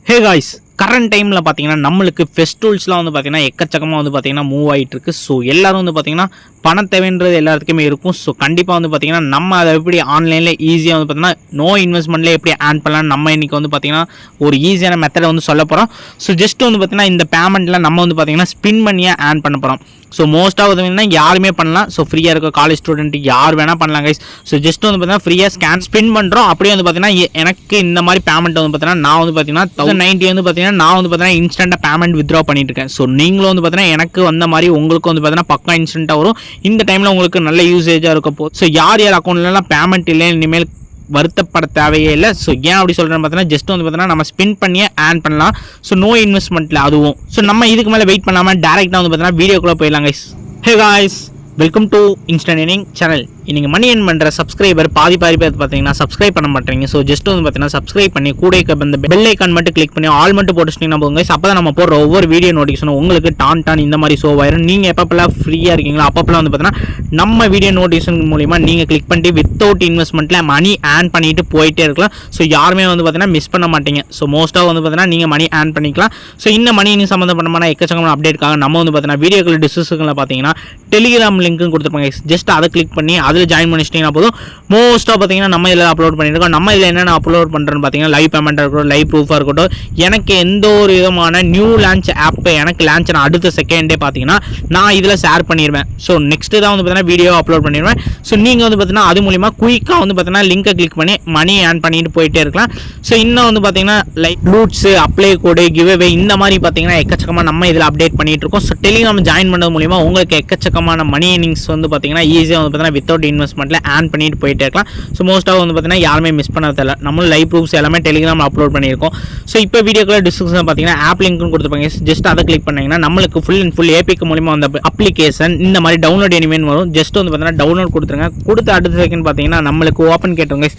Hey guys, current டைமில் பார்த்தீங்கன்னா நம்மளுக்கு ஃபெஸ்டிவல்ஸ்லாம் வந்து பார்த்தீங்கன்னா எக்கச்சக்கமாக வந்து பார்த்தீங்கன்னா மூவ் ஆகிட்டு இருக்கு. ஸோ எல்லாரும் வந்து பார்த்தீங்கன்னா பணம் தேவைன்றது எல்லாத்துக்குமே இருக்கும். ஸோ கண்டிப்பாக வந்து பார்த்தீங்கன்னா நம்ம அதை எப்படி ஆன்லைனில் ஈஸியாக வந்து பார்த்தீங்கன்னா நோ இன்வெஸ்ட்மெண்ட்லேயே எப்படி ஆன் பண்ணலாம் நம்ம இன்றைக்கி வந்து பார்த்தீங்கன்னா ஒரு ஈஸியான மெத்தடை வந்து சொல்ல போகிறோம். ஸோ ஜஸ்ட் வந்து பார்த்தீங்கன்னா இந்த பேமெண்ட்டில் நம்ம வந்து பார்த்தீங்கன்னா ஸ்பின் பண்ணியே ஆன் பண்ண போகிறோம். ஸோ மோஸ்ட்டாக வந்து யாருமே பண்ணலாம். ஸோ ஃப்ரீயாக இருக்க காலேஜ் ஸ்டூடெண்ட் யார் வேணால் பண்ணலாம் கைஸ். ஸோ ஜஸ்ட் வந்து பார்த்தீங்கன்னா ஃப்ரீயாக ஸ்பின் பண்ணுறோம். அப்படியே வந்து பார்த்தீங்கன்னா எனக்கு இந்த மாதிரி பேமெண்ட் வந்து பார்த்தீங்கன்னா நான் வந்து பார்த்தீங்கன்னா 1090 வந்து பார்த்தீங்கன்னா நான் வந்து பார்த்தீங்கன்னா இன்ஸ்டன்ட்டாக பேமெண்ட் வித்ட்ரா பண்ணிட்டு இருக்கேன். ஸோ நீங்களும் வந்து பார்த்தீங்கன்னா எனக்கு வந்த மாதிரி உங்களுக்கு வந்து பார்த்தீங்கன்னா பக்கா இன்ஸ்டன்ட்டாக வரும். இந்த டைமில் உங்களுக்கு நல்ல யூசேஜாக இருக்க போகுது. ஸோ யார் அக்கௌண்ட்லாம் பேமெண்ட் இல்லை இனிமேல் வருத்தப்பட தேவையே இல்லை. ஸோ ஏன் அப்படி சொல்கிறேன்னு பார்த்தீங்கன்னா ஜஸ்ட் வந்து பார்த்தீங்கன்னா நம்ம ஸ்பின் பண்ணியே ஆன் பண்ணலாம். ஸோ நோ இன்வெஸ்ட்மெண்ட்டில் அதுவும். ஸோ நம்ம இதுக்கு மேலே வெயிட் பண்ணாமல் டேரெக்டாக வந்து பார்த்தீங்கன்னா வீடியோக்குள்ளே போயிடலாம் guys. Hey guys, welcome to instant earning channel. நீங்கள் மணி ஏர்ன் பண்ணுற சப்ஸ்கிரைபர் பாதி பேர் பார்த்தீங்கன்னா சப்ஸ்கிரைப் பண்ண மாட்டேங்க. ஸோ ஜஸ்ட் வந்து பார்த்தீங்கன்னா சப்ஸ்கிரைப் பண்ணி கூட இந்த பெல் ஐக்கான் மட்டும் கிளிக் பண்ணி ஆல் மட்டும் போட்டுச்சிட்டிங்கன்னா போங்க. அப்போ தான் நம்ம போடுற ஒவ்வொரு வீடியோ நோட்டிஃபிகேஷனும் உங்களுக்கு டான் இந்த மாதிரி ஷோ ஆயிரும். நீங்கள் எப்பப்பெல்லாம் ஃப்ரீயாக இருக்கீங்களோ அப்பப்பெல்லாம் வந்து பார்த்தீங்கன்னா நம்ம வீடியோ நோட்டிஃபிகேஷன் மூலிமா நீங்கள் கிளிக் பண்ணிட்டு வித்தவுட் இன்வெஸ்ட்மெண்ட்டில் மணி ஆன் பண்ணிட்டு போயிட்டே இருக்கலாம். ஸோ யாருமே வந்து பார்த்தீங்கன்னா மிஸ் பண்ண மாட்டீங்க. ஸோ மோஸ்ட்டாக வந்து பார்த்தீங்கன்னா நீங்கள் மணி ஆன் பண்ணிக்கலாம். ஸோ இந்த மணி சம்மந்தப்பட்டமான எக்கச்சக்கமான அப்டேட்காக நம்ம வந்து பார்த்தீங்கன்னா வீடியோக்கள் டிஸ்கிரிப்ஷனில் பார்த்தீங்கன்னா டெலிகிராம் லிங்க்கும் கொடுத்துருப்பாங்க. ஜஸ்ட் அதை கிளிக் பண்ணி அதில் ஜாயின் பண்ணிச்சிட்டிங்கன்னா போதும். மோஸ்ட்டாக பார்த்தீங்கன்னா நம்ம இதில் அப்லோட் பண்ணியிருக்கோம். நம்ம இதில் என்னென்ன அப்லோட் பண்ணுறோன்னு பார்த்தீங்கன்னா லைவ் பேமெண்ட்டாக இருக்கட்டும், லைவ் ப்ரூஃபாக இருக்கட்டும், எனக்கு எந்த ஒரு விதமான நியூ லான்ச் ஆப்பை எனக்கு லான்ச் நான் அடுத்த செகண்டே பார்த்தீங்கன்னா நான் இதில் ஷேர் பண்ணிடுவேன். ஸோ நெக்ஸ்ட்டு தான் வந்து பார்த்தீங்கன்னா வீடியோ அப்லோட் பண்ணிடுவேன். ஸோ நீங்கள் வந்து பார்த்தீங்கன்னா அது மூலிமா குயிக்காக வந்து பார்த்தீங்கன்னா லிங்கை கிளிக் பண்ணி மணி ஆன் பண்ணிட்டு போயிட்டே இருக்கலாம். ஸோ இன்னும் வந்து பார்த்தீங்கன்னா லைக் லூட்ஸு, அப்ளை கோடு, கிவ்அவே இந்த மாதிரி பார்த்தீங்கன்னா எக்கச்சக்கமாக நம்ம இதில் அப்டேட் பண்ணிட்டு இருக்கோம். ஸோ டெலிகிராம் ஜாயின் பண்ணது மூலிமா உங்களுக்கு எக்கச்சக்கமான மணி ஏர்னிங்ஸ் வந்து பார்த்தீங்கன்னா ஈஸியாக வந்து பார்த்தீங்கன்னா வித்தவுட் இன்வெஸ்ட்மெண்ட்டில் ஆன் பண்ணிட்டு போயிட்டே இருக்கலாம். ஸோ மோஸ்ட்டாக வந்து பார்த்தீங்கன்னா யாருமே மிஸ் பண்ண தேவை. நம்மளும் லைவ் ப்ரூஃப்ஸ் எல்லாமே டெலிகிராமில் அப்லோட் பண்ணியிருக்கோம். ஸோ இப்போ வீடியோக்குள்ள டிஸ்கிரிப்ஷன் பார்த்தீங்கன்னா ஆப் லிங்க்னு கொடுத்துருப்பாங்க. ஜஸ்ட் அதை கிளிக் பண்ணிங்கன்னா நம்மளுக்கு ஃபுல் அண்ட் ஃபுல் ஏபிக்கு மூலிமா அந்த அப்ளிகேஷன் இந்த மாதிரி டவுன்லோட் எனிமேன்னு வரும். ஜஸ்ட் வந்து பார்த்தீங்கன்னா டவுன்லோட் கொடுத்துருங்க. கொடுத்து அடுத்த செகண்ட் பார்த்தீங்கன்னா நம்மளுக்கு ஓப்பன் கேட்டுருங்க.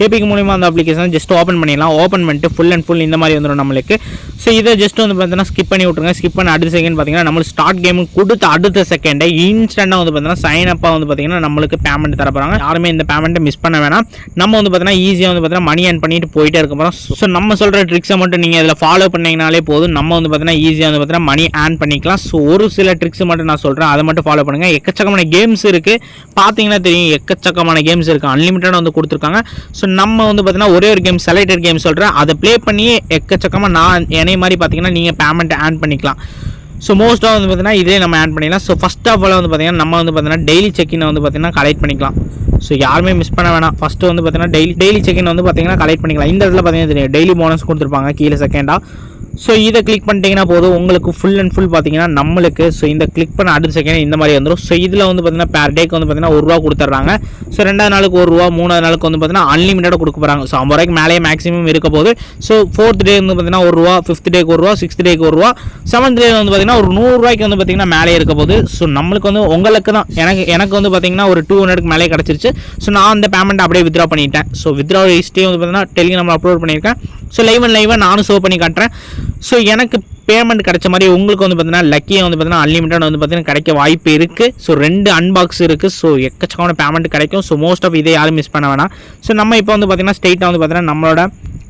ஏபிக்கு மூலிமா அந்த அப்ளிகேஷன் ஜஸ்ட் ஓப்பன் பண்ணிடலாம். ஓப்பன் பண்ணிட்டு ஃபுல் அண்ட் ஃபுல் இந்த மாதிரி வந்துடும் நம்மளுக்கு. ஸோ இதை ஜஸ்ட் வந்து பார்த்தீங்கன்னா ஸ்கிப் பண்ணி விட்ருங்க. ஸ்கிப் பண்ண அடுத்த செகண்ட் பார்த்தீங்கன்னா நம்மளுக்கு ஸ்டார்ட் கேமு கொடுத்து அடுத்த செகண்டை இன்ஸ்டன்ட்டாக வந்து பார்த்தீங்கன்னா சைன் அப்பாக வந்து பார்த்தீங்கன்னா நம்மளுக்கு பேமெண்ட் தர போகிறாங்க. யாருமே இந்த பேமெண்ட்டை மிஸ் பண்ண வேணாம். நம்ம வந்து பார்த்தீங்கன்னா ஈஸியாக வந்து பார்த்தீங்கன்னா மணி ஏர்ன் பண்ணிட்டு போயிட்டே இருக்க போகிறோம். ஸோ நம்ம சொல்கிற ட்ரிக்ஸை மட்டும் நீங்கள் இதில் ஃபாலோ பண்ணிங்கனாலே போதும். நம்ம வந்து பார்த்தீங்கன்னா ஈஸியாக வந்து பார்த்தீங்கன்னா மணி ஏர்ன் பண்ணிக்கலாம். ஸோ ஒரு சில ட்ரிக்ஸ் மட்டும் நான் சொல்கிறேன், அதை மட்டும் ஃபாலோ பண்ணுங்கள். எக்கச்சக்கமான கேம்ஸ் இருக்குது, பார்த்தீங்கன்னா தெரியும். எக்கச்சக்கமான கேம்ஸ் இருக்குது, அன்லிமிட்டடாக வந்து கொடுத்துருக்காங்க. ஸோ நம்ம வந்து பார்த்தீங்கன்னா ஒரே ஒரு கேம் செலக்டட் கேம் சொல்கிறேன், அதை ப்ளே பண்ணி எக்கச்சக்கமாக நான் என்னை மாதிரி பார்த்தீங்கன்னா நீங்கள் பேமெண்ட் ஆன் பண்ணிக்கலாம். ஸோ மோஸ்ட்டாக வந்து பார்த்தீங்கன்னா இதே நம்ம ஆட் பண்ணிக்கலாம். ஸோ ஃபஸ்ட் ஆஃப் ஆல் வந்து பார்த்தீங்கன்னா நம்ம வந்து பார்த்தீங்கன்னா டெய்லி செக்கின் வந்து பார்த்தீங்கன்னா கலெக்ட் பண்ணிக்கலாம். ஸோ யாருமே மிஸ் பண்ண வேணாம். ஃபஸ்ட்டு வந்து பார்த்தீங்கன்னா டெய்லி செக்கின் வந்து பார்த்தீங்கன்னா கலெக்ட் பண்ணிக்கலாம். இந்த இடத்துல பார்த்தீங்கன்னா தெரியும் டெய்லி போனஸ் கொடுத்துருப்பாங்க கீழே செகண்டாக. ஸோ இதை கிளிக் பண்ணிட்டீங்கன்னா போதும் உங்களுக்கு ஃபுல் அண்ட் ஃபுல் பார்த்தீங்கன்னா நம்மளுக்கு. ஸோ இந்த கிளிக் பண்ண அடுத்த செகண்ட் இந்த மாதிரி வந்துடும். ஸோ இதில் வந்து பார்த்தீங்கன்னா பேர் டேக்கு வந்து பார்த்தீங்கன்னா ₹1 கொடுத்துட்றாங்க. ஸோ 2வது நாளுக்கு ₹1, 3வது நாளுக்கு வந்து பார்த்தீங்கன்னா அன்லிமிட்டடாக கொடுக்க போகிறாங்க. ஸோ 50 ரூபாய்க்கு மேலேயே மேக்ஸிமம் இருக்க போகுது. ஸோ 4th டே வந்து பார்த்தீங்கன்னா ₹1, 5th டேக்கு ₹1, 6th டேக்கு ₹1, 7th டே வந்து பார்த்தீங்கன்னா ஒரு ₹100 வந்து பார்த்தீங்கன்னா மேலே இருக்க போகுது. ஸோ நம்மளுக்கு வந்து உங்களுக்கு தான் எனக்கு வந்து பார்த்தீங்கன்னா ஒரு 200க்கு மேலே கிடச்சிருச்சு. ஸோ நான் அந்த பேமெண்ட் அப்படியே வித்ட்ரா பண்ணிட்டேன். ஸோ வித்ட்ரா ஹிஸ்ட்ரி வந்து பார்த்தீங்கன்னா டெலிகிராமில் அப்லோட் பண்ணியிருக்கேன். ஸோ லைவாக நானும் ஷோ பண்ணி காட்டுறேன். ஸோ எனக்கு பேமெண்ட் கிடைச்ச மாதிரி உங்களுக்கு வந்து பார்த்தீங்கன்னா லக்கியாக வந்து பார்த்தீங்கன்னா அன்லிமிட்டட் வந்து பார்த்தீங்கன்னா கிடைக்க வாய்ப்பு இருக்குது. ஸோ 2 அன்பாக்ஸ் இருக்குது. ஸோ எக்கச்சக்கமான பேமெண்ட் கிடைக்கும். ஸோ மோஸ்ட் ஆஃப் இதை யாரும் மிஸ் பண்ண வேணாம். ஸோ நம்ம இப்போ வந்து பார்த்தீங்கன்னா ஸ்ட்ரெயிட்டாக வந்து பார்த்தீங்கன்னா நம்மளோட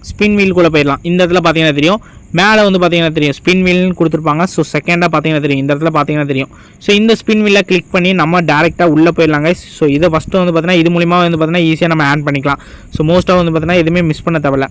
ஸ்பின் வீல்குள்ளே போயிடலாம். இந்த இடத்துல பார்த்தீங்கன்னா தெரியும், மேலே வந்து பார்த்தீங்கன்னா தெரியும் ஸ்பின் வீல்னு கொடுத்துருப்பாங்க. ஸோ செகண்டாக பார்த்தீங்கன்னா தெரியும், இந்த இடத்துல பார்த்தீங்கன்னா தெரியும். ஸோ இந்த ஸ்பின் வீலில் கிளிக் பண்ணி நம்ம டேரெக்டாக உள்ளே போயிடலாங்க. ஸோ இதை ஃபஸ்ட்டு வந்து பார்த்தீங்கன்னா இது மூலிமா வந்து பார்த்தீங்கன்னா ஈஸியாக நம்ம ஆன் பண்ணிக்கலாம். ஸோ மோஸ்ட்டாக வந்து பார்த்தீங்கன்னா எதுவுமே மிஸ் பண்ண தேவையில்ல.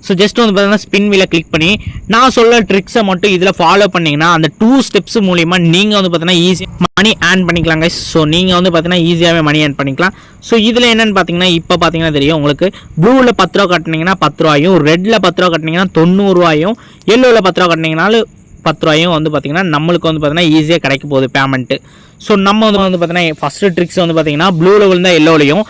ஸோ ஜஸ்ட் வந்து பார்த்தீங்கன்னா ஸ்பின் வீலை கிளிக் பண்ணி நான் சொல்ல ட்ரிக்ஸை மட்டும் இதில் ஃபாலோ பண்ணிங்கன்னா அந்த 2 ஸ்டெப்ஸ் மூலிமா நீங்கள் வந்து பார்த்தீங்கன்னா ஈஸியாக மணி ஏர்ன் பண்ணிக்கலாங்க. ஸோ நீங்கள் வந்து பார்த்தீங்கன்னா ஈஸியாகவே மணி ஏர்ன் பண்ணிக்கலாம். ஸோ இதில் என்னென்னு பார்த்தீங்கன்னா இப்போ பார்த்தீங்கன்னா தெரியும் உங்களுக்கு ப்ளூவில் ₹10 கட்டினீங்கன்னா ₹10, ரெட்டில் ₹10 கட்டினீங்கன்னா ₹90, எல்லோவில் ₹10 கட்டினீங்கனாலும் ₹10 வந்து பார்த்தீங்கன்னா நம்மளுக்கு வந்து பார்த்தீங்கன்னா ஈஸியாக கிடைக்க போகுது பேமெண்ட்டு. ஸோ நம்ம வந்து பார்த்தீங்கன்னா ஃபஸ்ட்டு ட்ரிக்ஸ் வந்து பார்த்தீங்கன்னா ப்ளூவில் விழுந்தால் எல்லோலையும்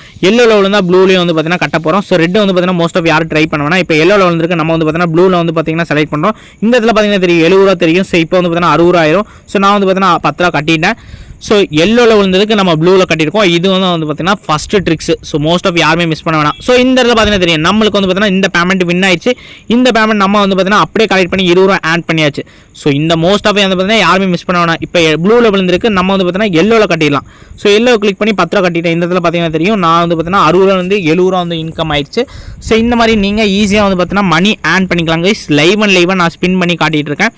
விழுந்தால் ப்ளூலையும் வந்து பார்த்தீங்கன்னா கட்ட போகிறோம். ஸோ ரெட்டு வந்து பார்த்தீங்கன்னா மோஸ்ட் ஆஃப் யாரும் ட்ரை பண்ணுவேன்னா இப்போ எல்லோவில் வந்துருக்கு. நம்ம வந்து பார்த்தீங்கன்னா ப்ளூவில் வந்து பார்த்தீங்கன்னா செலக்ட் பண்ணுறோம். இந்த இடத்துல பார்த்தீங்கன்னா தெரியும் ₹70 தெரியும். ஸோ இப்போ வந்து பார்த்தீங்கன்னா ₹60 ஆயிரும். ஸோ நான் வந்து பார்த்தீங்கன்னா ₹10 கட்டிட்டேன். ஸோ எல்லோவில் விழுந்ததுக்கு நம்ம ப்ளூவில் கட்டியிருக்கோம். இது வந்து பார்த்தீங்கன்னா first tricks. So most of யாருமே மிஸ் பண்ண வேணாம். ஸோ இந்த இடத்துல பார்த்தீங்கன்னா தெரியும் நம்மளுக்கு வந்து பார்த்தீங்கன்னா இந்த பேமெண்ட் வின் ஆயிடுச்சு. இந்த பேமெண்ட் நம்ம வந்து பார்த்தீங்கன்னா அப்படியே கலெக்ட் பண்ணி 20 ரூபா ஆட் பண்ணியாச்சு. ஸோ இந்த மோஸ்ட் ஆஃப் வந்து பார்த்தீங்கன்னா யாருமே மிஸ் பண்ண வேணாம். இப்போ ப்ளூவில் விழுந்திருக்கு, நம்ம வந்து பார்த்தீங்கன்னா எல்லோவில் கட்டிடலாம். ஸோ எல்லோ கிளிக் பண்ணி 10 ரூபா கட்டிட்டேன். இந்த இடத்துல பார்த்தீங்கன்னா தெரியும் நான் வந்து பார்த்தீங்கன்னா 60 ரூபா வந்து 70 ரூபா வந்து இன்கம் ஆயிடுச்சு. ஸோ இந்த மாதிரி நீங்கள் ஈஸியாக வந்து பார்த்தீங்கன்னா மணி ஆன் பண்ணிக்கலாம் கைஸ். லைவ் நான் ஸ்பின் பண்ணி காட்டிகிட்டு இருக்கேன்.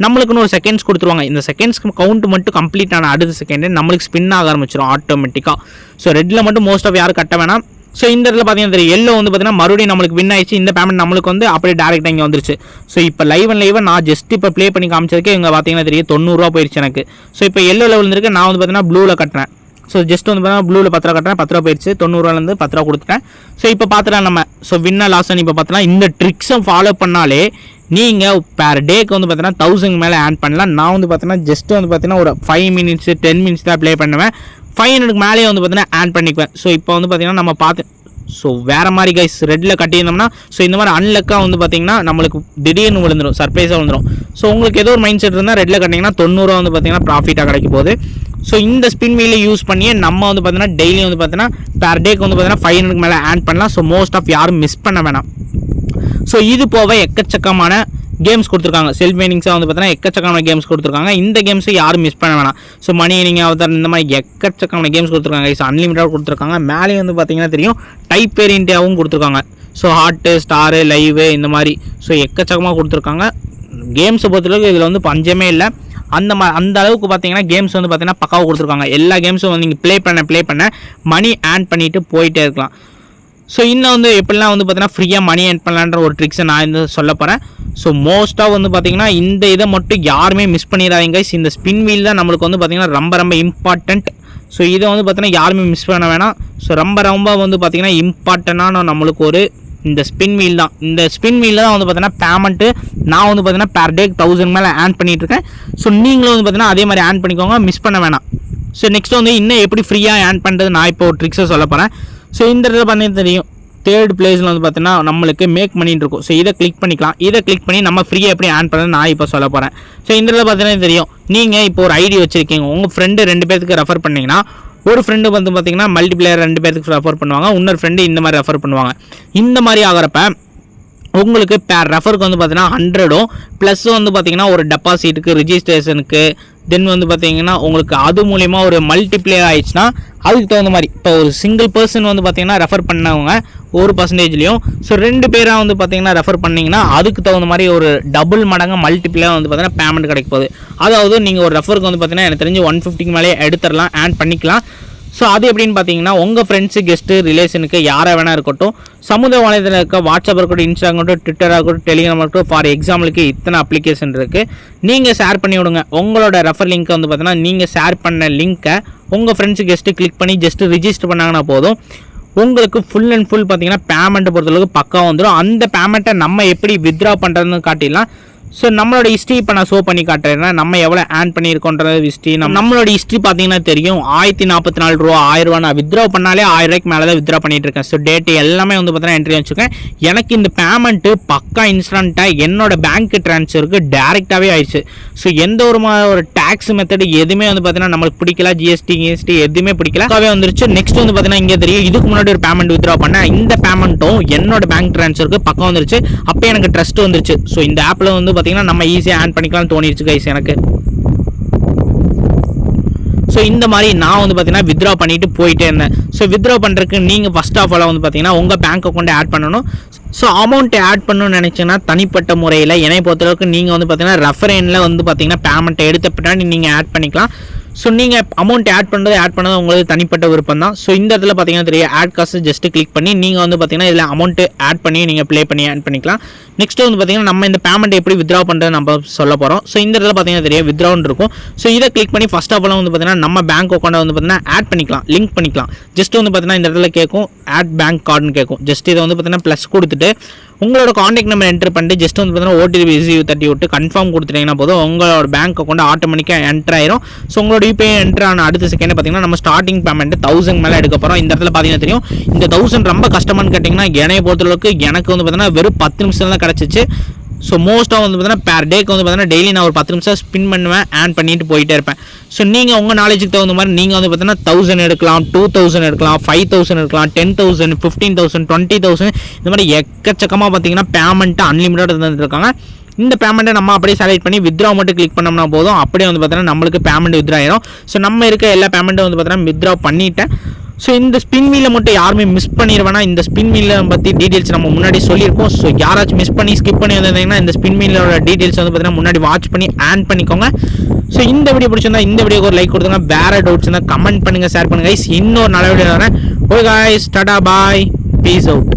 நம்மளுக்குன்னு ஒரு செகண்ட்ஸ் கொடுத்துருவாங்க. இந்த செகண்ட்ஸ்க்கு கவுண்ட் மட்டும் கம்ப்ளீட் ஆன அடுத்த செகண்ட் நம்மளுக்கு ஸ்பின் ஆக ஆரம்பிச்சிடும் ஆட்டோமேட்டிக்காக. ஸோ ரெட்டில் மட்டும் மோஸ்ட் ஆஃப் யாரும் கட்ட வேணாம். ஸோ இந்த இடத்துல பார்த்தீங்கன்னா தெரியும் எல்லோ வந்து பார்த்தீங்கன்னா மறுபடியும் நம்மளுக்கு வின் ஆயிடுச்சு. இந்த பேமெண்ட் நம்மளுக்கு வந்து அப்படியே டேரெக்டாக இங்கே வந்துருச்சு. ஸோ இப்போ லைவ் நான் ஜஸ்ட் இப்போ ப்ளே பண்ணி காமிச்சதுக்கு இங்கே பார்த்தீங்கன்னா தெரியும் 90 ரூபா போயிடுச்சு எனக்கு. ஸோ இப்போ எல்லோ லெவல் இருக்கு, நான் வந்து பார்த்தீங்கன்னா ப்ளூவில் கட்டுறேன். ஸோ ஜஸ்ட் வந்து பார்த்தீங்கன்னா ப்ளூவில் 10 ரூபா கட்டுறேன், 10 ரூபா போயிடுச்சு. 90 ரூபாலேருந்து 10 ரூபா கொடுத்துட்டேன். ஸோ இப்போ பார்த்துலாம் நம்ம. ஸோ வின்னா லாஸ்ன்னு இப்போ பார்த்தலாம். இந்த ட்ரிக்ஸை ஃபாலோ பண்ணாலே நீங்கள் பேர் டேக்கு வந்து பார்த்தீங்கன்னா 1000 மேலே ஆன் பண்ணலாம். நான் வந்து பார்த்தீங்கன்னா ஜஸ்ட் வந்து பார்த்தீங்கன்னா ஒரு 5 மினிட்ஸ் 10 மினிட்ஸ் தான் ப்ளே பண்ணுவேன். 500க்கு மேலேயே வந்து பார்த்தீங்கன்னா ஆன் பண்ணிக்குவேன். ஸோ இப்போ வந்து பார்த்தீங்கன்னா நம்ம பார்த்து ஸோ வேறு மாதிரி கைஸ் ரெட்டில் கட்டியிருந்தோம்னா ஸோ இந்த மாதிரி அன்லக்காக வந்து பார்த்தீங்கன்னா நம்மளுக்கு திடீர்னு விழுந்துடும், சர்ப்ரைஸாக விழுந்துடும். ஸோ உங்களுக்கு ஏதோ ஒரு மைண்ட் செட் இருந்தால் ரெட்டில் கட்டிங்கன்னா 90 ரூபா வந்து பார்த்தீங்கன்னா ப்ராஃபிட்டாக கிடைக்க போகுது. ஸோ இந்த ஸ்பின் வீலை யூஸ் பண்ணி நம்ம வந்து பார்த்தீங்கன்னா டெய்லி வந்து பார்த்தீங்கன்னா பேர் டேக்கு வந்து பார்த்தீங்கன்னா 500க்கு மேலே ஆன் பண்ணலாம். ஸோ மோஸ்ட் ஆஃப் யாரும் மிஸ் பண்ண வேணாம். ஸோ இது போக எக்கச்சக்கமான கேம்ஸ் கொடுத்துருக்காங்க. செல்ஃப் மைனிங்ஸாக வந்து பார்த்தீங்கன்னா எக்கச்சக்கமான கேம்ஸ் கொடுத்துருக்காங்க. இந்த கேம்ஸை யாரும் மிஸ் பண்ண வேணாம். ஸோ மணி நீங்கள் அவதார் இந்த மாதிரி எக்கச்சக்கமான கேம்ஸ் கொடுத்துருக்காங்க. ஸோ அன்லிமிட்டட் கொடுத்துருக்காங்க. மேலே வந்து பார்த்தீங்கன்னா தெரியும் டைப் பேர் இந்தியாவும் கொடுத்துருக்காங்க. ஸோ ஹார்ட்டு ஸ்டாரு லைவு இந்த மாதிரி ஸோ எக்கச்சக்கமாக கொடுத்துருக்காங்க. கேம்ஸை பொறுத்தளவுக்கு இதில் வந்து பஞ்சமே இல்லை. அந்த அளவுக்கு பார்த்தீங்கன்னா கேம்ஸ் வந்து பார்த்தீங்கன்னா பக்காவாக கொடுத்துருக்காங்க. எல்லா கேம்ஸும் வந்து நீங்கள் ப்ளே பண்ண மணி ஆன் பண்ணிவிட்டு போயிட்டே இருக்கலாம். ஸோ இன்னும் வந்து எப்படிலாம் வந்து பார்த்தீங்கன்னா ஃப்ரீயாக மணி ஏர்ன் பண்ணலான்ற ஒரு ட்ரிக்ஸை நான் இந்த சொல்ல போகிறேன். ஸோ மோஸ்ட்டாக வந்து பார்த்தீங்கன்னா இந்த இதை மட்டும் யாருமே மிஸ் பண்ணிடாதீங்க. இந்த ஸ்பின் வீல் தான் நம்மளுக்கு வந்து பார்த்தீங்கன்னா ரொம்ப இம்பார்ட்டண்ட். ஸோ இதை வந்து பார்த்தீங்கன்னா யாருமே மிஸ் பண்ண வேணாம். ஸோ ரொம்ப வந்து பார்த்தீங்கன்னா இம்பார்ட்டண்டான நம்மளுக்கு ஒரு இந்த ஸ்பின் வீல் தான். இந்த ஸ்பின் வீலில் தான் வந்து பார்த்தீங்கன்னா பேமெண்ட்டு நான் வந்து பார்த்தீங்கன்னா பேர் டேக்கு 1000 மேலே ஆன் பண்ணிகிட்ருக்கேன். ஸோ நீங்களும் வந்து பார்த்தீங்கன்னா அதே மாதிரி ஆன் பண்ணிக்கோங்க, மிஸ் பண்ண வேணாம். ஸோ நெக்ஸ்ட் வந்து இன்னும் எப்படி ஃப்ரீயாக ஆன் பண்ணுறது நான் இப்போ ஒரு ட்ரிக்ஸை சொல்ல போகிறேன். ஸோ இந்த இடத்துல பார்த்தீங்கன்னா தெரியும் தேர்ட் பிளேஸில் வந்து பார்த்தீங்கன்னா நம்மளுக்கு மேக் பண்ணிட்டு இருக்கும். ஸோ இதை கிளிக் பண்ணிக்கலாம். இதை கிளிக் பண்ணி நம்ம ஃப்ரீயாக எப்படி ஆன் பண்ணுறது நான் இப்போ சொல்ல போகிறேன். ஸோ இந்த இடத்துல பார்த்தீங்கன்னா தெரியும் நீங்கள் இப்போ ஒரு ஐடி வச்சுருக்கீங்க, உங்கள் ஃப்ரெண்டு 2 பேருக்கு ரெஃபர் பண்ணிங்கன்னா ஒரு ஃப்ரெண்டு வந்து பார்த்தீங்கன்னா மல்டிப்ளேயர் 2 பேருக்கு ரெஃபர் பண்ணுவாங்க, இன்னொரு ஃப்ரெண்டு இந்த மாதிரி ரெஃபர் பண்ணுவாங்க. இந்த மாதிரி ஆகிறப்ப உங்களுக்கு பேர் ரெஃபருக்கு வந்து பார்த்தீங்கன்னா 100ம் ப்ளஸ் வந்து பார்த்தீங்கன்னா ஒரு டெபாசிட்டுக்கு ரிஜிஸ்ட்ரேஷனுக்கு தென் வந்து பார்த்தீங்கன்னா உங்களுக்கு அது மூலிமா ஒரு மல்டிப்ளேயர் ஆயிடுச்சுன்னா அதுக்கு தகுந்த மாதிரி இப்போ ஒரு சிங்கிள் பர்சன் வந்து பார்த்தீங்கன்னா ரெஃபர் பண்ணவங்க 1%லையும் ஸோ 2 பேராக வந்து பார்த்தீங்கன்னா ரெஃபர் பண்ணிங்கன்னா அதுக்கு தகுந்த மாதிரி ஒரு டபுள் மடங்கு மல்டிப்ளேயர் வந்து பார்த்தீங்கன்னா பேமெண்ட் கிடைக்க போகுது. அதாவது நீங்கள் ஒரு ரெஃபருக்கு வந்து பார்த்தீங்கன்னா எனக்கு தெரிஞ்சு 150க்கு மேலே எடுத்துடலாம், ஆட் பண்ணிக்கலாம். ஸோ அது எப்படின்னு பார்த்தீங்கன்னா உங்கள் ஃப்ரெண்ட்ஸு கெஸ்ட்டு ரிலேஷனுக்கு யாராக வேணா இருக்கட்டும், சமூக வலைதளத்தில் இருக்க வாட்ஸ்அப் இருக்கட்டும், இன்ஸ்டாகிராம் இருக்கட்டும், ட்விட்டராக இருக்கட்டும், டெலிகிராம் இருக்கட்டும், ஃபார் எக்ஸாம்பிளுக்கு இத்தனை அப்ளிகேஷன் இருக்குது. நீங்கள் ஷேர் பண்ணி விடுங்க உங்களோட ரெஃபர் லிங்க்கை வந்து பார்த்தீங்கன்னா நீங்கள் ஷேர் பண்ண லிங்க்கை உங்கள் ஃப்ரெண்ட்ஸு கெஸ்ட்டு கிளிக் பண்ணி ஜஸ்ட்டு ரிஜிஸ்டர் பண்ணாங்கன்னா போதும். உங்களுக்கு ஃபுல் அண்ட் ஃபுல் பார்த்தீங்கன்னா பேமெண்ட்டை பொறுத்தளவுக்கு பக்கம் வந்துடும். அந்த பேமெண்ட்டை நம்ம எப்படி வித்ட்ரா பண்ணுறதுன்னு காட்டிடலாம். ஸோ நம்மளோட ஹிஸ்ட்ரி இப்போ நான் ஷோ பண்ணி காட்டுறேன்னா நம்ம எவ்வளோ ஆன் பண்ணியிருக்கோன்றது ஹிஸ்ட்ரி நம்மளோட ஹிஸ்ட்ரி பார்த்தீங்கன்னா தெரியும் 1044 ரூபா 1000 ரூபா. நான் வித்ட்ரா பண்ணாலே 1000 ரூபாய்க்கு மேலே தான் வித்ட்ரா பண்ணிட்டு இருக்கேன். ஸோ டேட்டு எல்லாமே வந்து பார்த்தீங்கன்னா என்ட்ரி வச்சுருக்கேன். எனக்கு இந்த பேமெண்ட்டு பக்கா இன்ஸ்டண்ட்டாக என்னோட பேங்க் ட்ரான்ஸ்ஃபருக்கு டேரெக்டாகவே ஆயிடுச்சு. ஸோ எந்த ஒரு டேக்ஸ் மெத்தடு எதுவுமே வந்து பார்த்தீங்கன்னா நம்மளுக்கு பிடிக்கல, ஜிஎஸ்டி எதுவுமே பிடிக்கல, அவே வந்துருச்சு. நெக்ஸ்ட் வந்து பார்த்தீங்கன்னா இங்கே தெரியும் இதுக்கு முன்னாடி ஒரு பேமெண்ட் வித்ட்ரா பண்ணேன், இந்த பேமெண்ட்டும் என்னோட பேங்க் ட்ரான்ஸ்ஃபருக்கு பக்கம் வந்துருச்சு. அப்போ எனக்கு ட்ரஸ்ட் வந்துருச்சு. ஸோ இந்த ஆப்பில் வந்து பார்த்தீங்கன்னா நம்ம ஈஸியாக ஆன் பண்ணிக்கலாம்னு தோணிடுச்சு கைஸ் எனக்கு. ஸோ இந்த மாதிரி நான் வந்து பார்த்தீங்கன்னா வித்ட்ரா பண்ணிட்டு போயிட்டே இருந்தேன். ஸோ வித்ட்ரா பண்ணுறதுக்கு நீங்கள் ஃபஸ்ட் ஆஃப் ஆல் வந்து பார்த்தீங்கன்னா உங்கள் பேங்க் அக்கௌண்ட்டை ஆட் பண்ணணும். ஸோ அமௌண்ட்டை ஆட் பண்ணணும்னு நினச்சிங்கன்னா தனிப்பட்ட முறையில் என்னை பொறுத்தளவுக்கு நீங்கள் வந்து பார்த்தீங்கன்னா ரெஃபரன்ஸில் வந்து பார்த்தீங்கன்னா பேமெண்ட்டை எடுத்த பின்னாடி நீங்கள் ஆட் பண்ணிக்கலாம். ஸோ நீங்கள் அமௌண்ட் ஆட் பண்ணது உங்களுக்கு தனிப்பட்ட விருப்பம் தான். ஸோ இந்த இடத்துல பார்த்தீங்கன்னா தெரியும் ஆட் காசு ஜஸ்ட்டு கிளிக் பண்ணி நீங்கள் வந்து பார்த்தீங்கன்னா இதில் அமௌண்ட்டு ஆட் பண்ணி நீங்கள் ப்ளே பண்ணி ஆட் பண்ணிக்கலாம். நெக்ஸ்ட் வந்து பார்த்தீங்கன்னா நம்ம இந்த பேமெண்ட் எப்படி வித்ட்ரா பண்ணுறது நம்ம சொல்ல போகிறோம். ஸோ இந்த இடத்துல பார்த்தீங்கன்னா தெரியும் வித்ட்ரான்னு இருக்கும். ஸோ இதை கிளிக் பண்ணி ஃபஸ்ட் ஆஃப் ஆல் வந்து பார்த்தீங்கன்னா நம்ம பேங்க் அக்கௌண்ட்டை வந்து பார்த்தீங்கன்னா ஆட் பண்ணிக்கலாம், லிங்க் பண்ணிக்கலாம். ஜஸ்ட் வந்து பார்த்தீங்கன்னா இந்த இடத்துல கேட்கும் ஆட் பேங்க் கார்டுன்னு கேட்கும். ஜஸ்ட் இதை வந்து பார்த்தீங்கன்னா ப்ளஸ் கொடுத்துட்டு உங்களோட காண்டாக்ட் நம்பர் என்டர் பண்ணிட்டு ஜஸ்ட் வந்து பார்த்தீங்கன்னா ஓடிபி ரிசீவ் தட்டி விட்டு கன்ஃபார்ம் கொடுத்துட்டீங்கன்னா போதும் உங்களோட பேங்க் அக்கௌண்ட் ஆட்டோமேட்டிக்காக என்டர் ஆயிரும். ஸோ உங்களோட யூபிஐ என்டர் ஆன அடுத்த செகண்ட் பார்த்தீங்கன்னா நம்ம ஸ்டார்டிங் பேமெண்ட் 1000 மேலே எடுக்க போகிறோம். இந்த இடத்துல பார்த்தீங்கன்னா தெரியும் இந்த 1000 ரொம்ப கஷ்டமானு கேட்டிங்கன்னா என்னைய பொறுத்தளவுக்கு எனக்கு வந்து பார்த்தீங்கன்னா வெறும் 10 நிமிஷம் தான் கிடச்சிச்சு. ஸோ மோஸ்ட்டாக வந்து பார்த்தீங்கன்னா பேர் டேக்கு வந்து பார்த்தீங்கன்னா டெய்லி நான் ஒரு 10 நிமிஷம் ஸ்பின் பண்ணுவேன், ஏர்ன் பண்ணிட்டு போயிட்டே இருப்பேன். ஸோ நீங்கள் உங்கள் நாலேஜுக்கு தகுந்த மாதிரி நீங்கள் வந்து பார்த்தீங்கன்னா 1000 எடுக்கலாம், 2000 எடுக்கலாம், 5000 எடுக்கலாம், 10,000, 15,000, 20,000 இந்த மாதிரி எக்கச்சக்கமாக பார்த்தீங்கன்னா பேமெண்ட்டு அன்லிமிட்டட் இருக்காங்க. இந்த பேமெண்ட்டை நம்ம அப்படியே செலக்ட் பண்ணி வித்ரா மட்டும் கிளிக் பண்ணோம்னா போதும், அப்படியே வந்து பார்த்தீங்கன்னா நம்மளுக்கு பேமெண்ட் வித்ரா ஆயிரும். ஸோ நம்ம இருக்க எல்லா பேமெண்ட்டும் வந்து பார்த்தீங்கன்னா வித்ரா பண்ணிட்டேன். ஸோ இந்த ஸ்பின் வீலை மட்டும் யாருமே மிஸ் பண்ணிடுவேன்னா, இந்த ஸ்பின் வீலை பற்றி டீட்டெயில்ஸ் நம்ம முன்னாடி சொல்லியிருக்கோம். ஸோ யாராச்சும் மிஸ் பண்ணி ஸ்கிப் பண்ணி வந்திருந்தீங்கன்னா இந்த ஸ்பின் வீலோட டீட்டெயில்ஸ் வந்து பார்த்தீங்கன்னா முன்னாடி வாட்ச் பண்ணி ஆன் பண்ணிக்கோங்க. ஸோ இந்த வீடியோ பிடிச்சிருந்தா இந்த வீடியோக்கு ஒரு லைக் கொடுத்துங்க. வேறு டவுட்ஸ் இருந்தால் கமெண்ட் பண்ணுங்கள், ஷேர் பண்ணுங்கள். இன்னொரு நல்ல வீடியோ வரேன். ஓகே காய்ஸ், டாடா பாய், பீஸ் அவுட்.